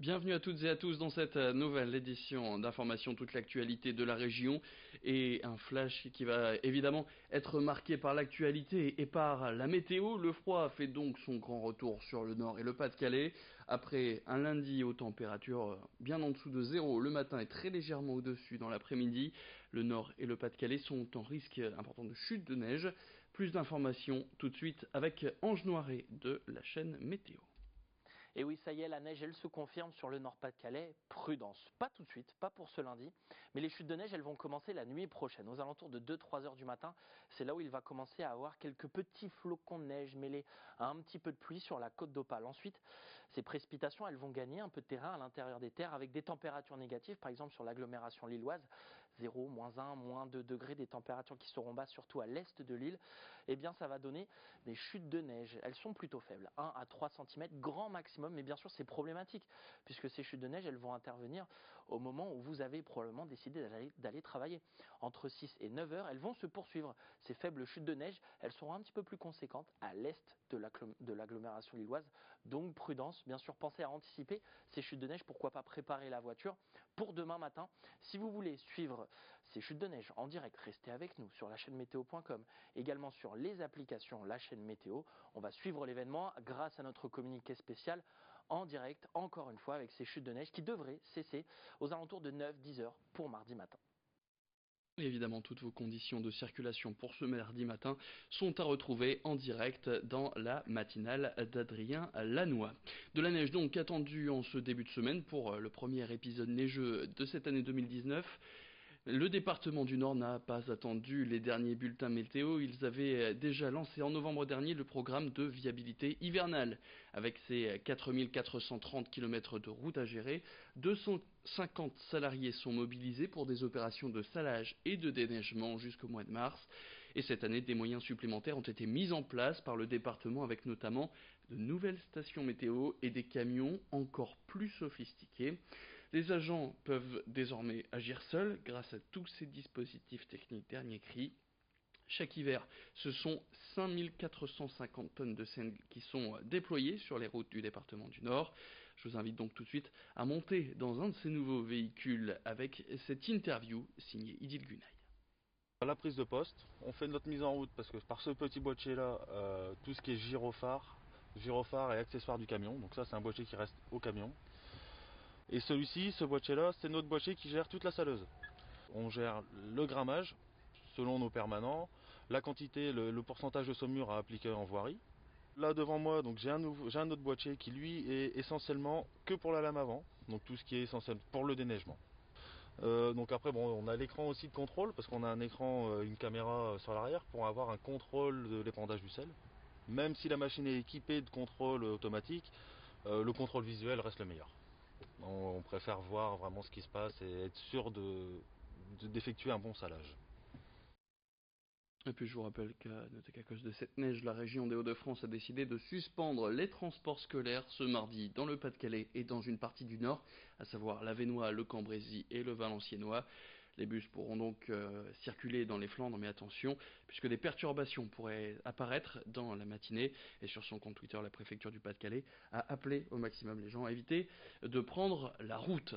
Bienvenue à toutes et à tous dans cette nouvelle édition d'information, toute l'actualité de la région et un flash qui va évidemment être marqué par l'actualité et par la météo. Le froid fait donc son grand retour sur le nord et le Pas-de-Calais. Après un lundi aux températures bien en dessous de zéro le matin et très légèrement au-dessus dans l'après-midi, le nord et le Pas-de-Calais sont en risque important de chute de neige. Plus d'informations tout de suite avec Ange Noiret de la chaîne Météo. Et oui, ça y est, la neige, elle se confirme sur le Nord-Pas-de-Calais. Prudence, pas tout de suite, pas pour ce lundi. Mais les chutes de neige, elles vont commencer la nuit prochaine, aux alentours de 2-3 heures du matin. C'est là où il va commencer à avoir quelques petits flocons de neige mêlés à un petit peu de pluie sur la côte d'Opale. Ensuite, ces précipitations, elles vont gagner un peu de terrain à l'intérieur des terres avec des températures négatives, par exemple sur l'agglomération lilloise, 0, -1, -2 degrés, des températures qui seront basses surtout à l'est de l'île. Eh bien, ça va donner des chutes de neige. Elles sont plutôt faibles, 1 à 3 cm, grand maximum. Mais bien sûr, c'est problématique, puisque ces chutes de neige, elles vont intervenir au moment où vous avez probablement décidé d'aller travailler. Entre 6 et 9 heures, elles vont se poursuivre. Ces faibles chutes de neige, elles seront un petit peu plus conséquentes à l'est de l'agglomération lilloise. Donc, prudence, bien sûr, pensez à anticiper ces chutes de neige. Pourquoi pas préparer la voiture pour demain matin. Si vous voulez suivre ces chutes de neige en direct, restez avec nous sur la chaîne météo.com, également sur les applications La Chaîne Météo. On va suivre l'événement grâce à notre communiqué spécial en direct, encore une fois, avec ces chutes de neige qui devraient cesser aux alentours de 9-10 heures pour mardi matin. Évidemment, toutes vos conditions de circulation pour ce mardi matin sont à retrouver en direct dans la matinale d'Adrien Lannoy. De la neige donc attendue en ce début de semaine pour le premier épisode neigeux de cette année 2019. Le département du Nord n'a pas attendu les derniers bulletins météo. Ils avaient déjà lancé en novembre dernier le programme de viabilité hivernale. Avec ses 4430 km de routes à gérer, 250 salariés sont mobilisés pour des opérations de salage et de déneigement jusqu'au mois de mars. Et cette année, des moyens supplémentaires ont été mis en place par le département avec notamment de nouvelles stations météo et des camions encore plus sophistiqués. Les agents peuvent désormais agir seuls grâce à tous ces dispositifs techniques dernier cri. Chaque hiver, ce sont 5450 tonnes de sel qui sont déployées sur les routes du département du Nord. Je vous invite donc tout de suite à monter dans un de ces nouveaux véhicules avec cette interview signée Idil Gunay. À la prise de poste, on fait notre mise en route parce que par ce petit boîtier là, tout ce qui est gyrophare et accessoires du camion, donc ça c'est un boîtier qui reste au camion. Et celui-ci, ce boîtier-là, c'est notre boîtier qui gère toute la saleuse. On gère le grammage selon nos permanents, la quantité, le pourcentage de saumure à appliquer en voirie. Là devant moi, donc j'ai un autre boîtier qui lui est essentiellement que pour la lame avant, donc tout ce qui est essentiel pour le déneigement. Donc après on a l'écran aussi de contrôle parce qu'on a un écran, une caméra sur l'arrière pour avoir un contrôle de l'épandage du sel. Même si la machine est équipée de contrôle automatique, le contrôle visuel reste le meilleur. On préfère voir vraiment ce qui se passe et être sûr d'effectuer un bon salage. Et puis je vous rappelle qu'à cause de cette neige, la région des Hauts-de-France a décidé de suspendre les transports scolaires ce mardi dans le Pas-de-Calais et dans une partie du Nord, à savoir l'Avesnois, le Cambrésis et le Valenciennois. Les bus pourront donc circuler dans les Flandres, mais attention, puisque des perturbations pourraient apparaître dans la matinée. Et sur son compte Twitter, la préfecture du Pas-de-Calais a appelé au maximum les gens à éviter de prendre la route.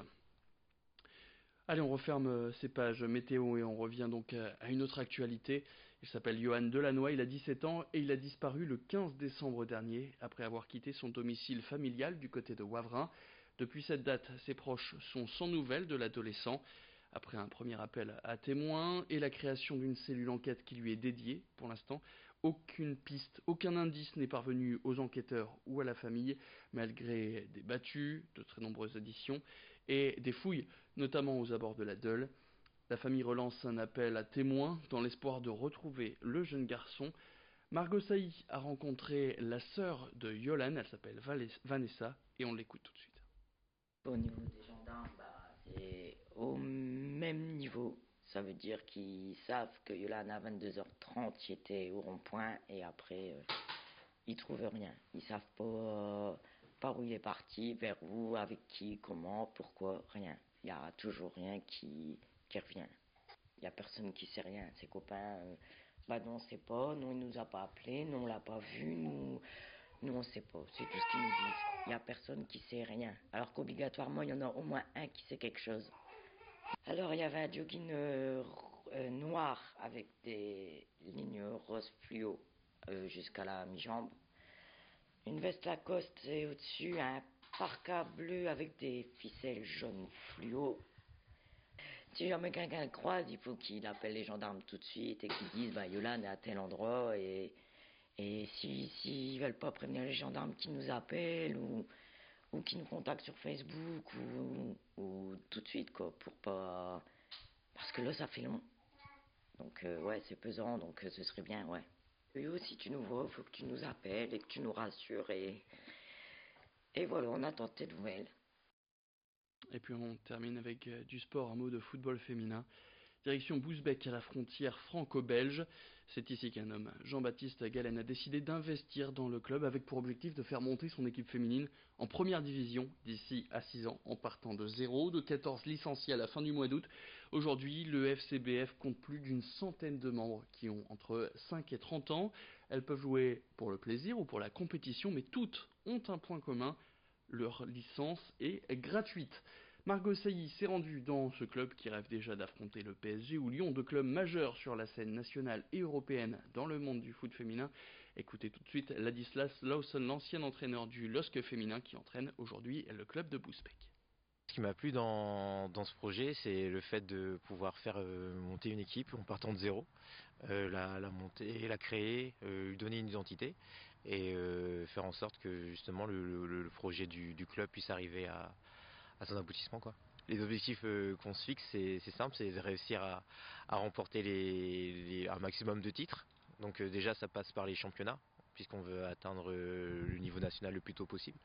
Allez, on referme ces pages météo et on revient donc à une autre actualité. Il s'appelle Johan Delannoy, il a 17 ans et il a disparu le 15 décembre dernier après avoir quitté son domicile familial du côté de Wavrin. Depuis cette date, ses proches sont sans nouvelles de l'adolescent. Après un premier appel à témoins et la création d'une cellule enquête qui lui est dédiée, pour l'instant, aucune piste, aucun indice n'est parvenu aux enquêteurs ou à la famille, malgré des battues, de très nombreuses auditions et des fouilles, notamment aux abords de la Deule. La famille relance un appel à témoins dans l'espoir de retrouver le jeune garçon. Margot Sailly a rencontré la sœur de Yolan, elle s'appelle Vanessa, et on l'écoute tout de suite. Au niveau des gendarmes, c'est au même niveau. Ça veut dire qu'ils savent que Yolan à 22h30 était au rond-point et après ils trouvent rien. Ils savent pas par où il est parti, vers où, avec qui, comment, pourquoi, rien. Il y a toujours rien qui revient. Il y a personne qui sait rien. Ses copains, non on sait pas, non il nous a pas appelé, non on l'a pas vu, nous Nous, on ne sait pas. C'est tout ce qu'ils nous disent. Il n'y a personne qui sait rien. Alors qu'obligatoirement, il y en a au moins un qui sait quelque chose. Alors, il y avait un jogging noir avec des lignes roses fluo jusqu'à la mi-jambe. Une veste Lacoste et au-dessus un parka bleu avec des ficelles jaunes fluo. Si jamais quelqu'un le croise, il faut qu'il appelle les gendarmes tout de suite et qu'ils disent Yolan est à tel endroit. Et s'ils veulent pas prévenir les gendarmes, qu'ils nous appellent ou qu'ils nous contactent sur Facebook ou tout de suite, quoi, pour pas. Parce que là, ça fait long. Donc, ouais, c'est pesant, donc ce serait bien, ouais. Et si tu nous vois, il faut que tu nous appelles et que tu nous rassures. Et voilà, on attend tes nouvelles. Et puis on termine avec du sport, un mot de football féminin. Direction Bousbecq à la frontière franco-belge. C'est ici qu'un homme, Jean-Baptiste Galen, a décidé d'investir dans le club avec pour objectif de faire monter son équipe féminine en première division d'ici à 6 ans en partant de 0, de 14 licenciés à la fin du mois d'août. Aujourd'hui, le FCBF compte plus d'une centaine de membres qui ont entre 5 et 30 ans. Elles peuvent jouer pour le plaisir ou pour la compétition, mais toutes ont un point commun, leur licence est gratuite. Margot Sailly s'est rendue dans ce club qui rêve déjà d'affronter le PSG ou Lyon, deux clubs majeurs sur la scène nationale et européenne dans le monde du foot féminin. Écoutez tout de suite Ladislas Lawson, l'ancien entraîneur du LOSC féminin qui entraîne aujourd'hui le club de Bousbecq. Ce qui m'a plu dans ce projet, c'est le fait de pouvoir faire monter une équipe en partant de zéro, la monter, la créer, lui donner une identité et faire en sorte que justement le projet du club puisse arriver à son aboutissement, quoi. Les objectifs qu'on se fixe, c'est simple, c'est de réussir à remporter un maximum de titres. Donc déjà, ça passe par les championnats, puisqu'on veut atteindre le niveau national le plus tôt possible.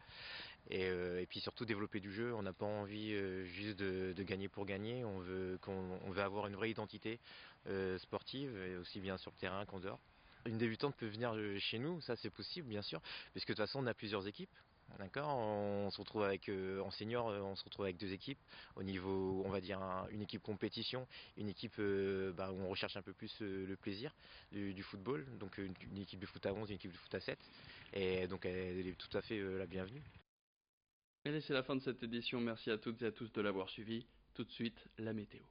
Et puis surtout développer du jeu. On n'a pas envie juste de gagner pour gagner. On veut avoir une vraie identité sportive, et aussi bien sur le terrain qu'en dehors. Une débutante peut venir chez nous, ça c'est possible bien sûr, puisque de toute façon on a plusieurs équipes. D'accord, on se retrouve avec en senior, on se retrouve avec deux équipes au niveau, on va dire une équipe compétition, une équipe où on recherche un peu plus le plaisir du football, donc une équipe de foot à 11, une équipe de foot à 7, et donc elle est tout à fait la bienvenue. Et c'est la fin de cette édition, merci à toutes et à tous de l'avoir suivi. Tout de suite, la météo.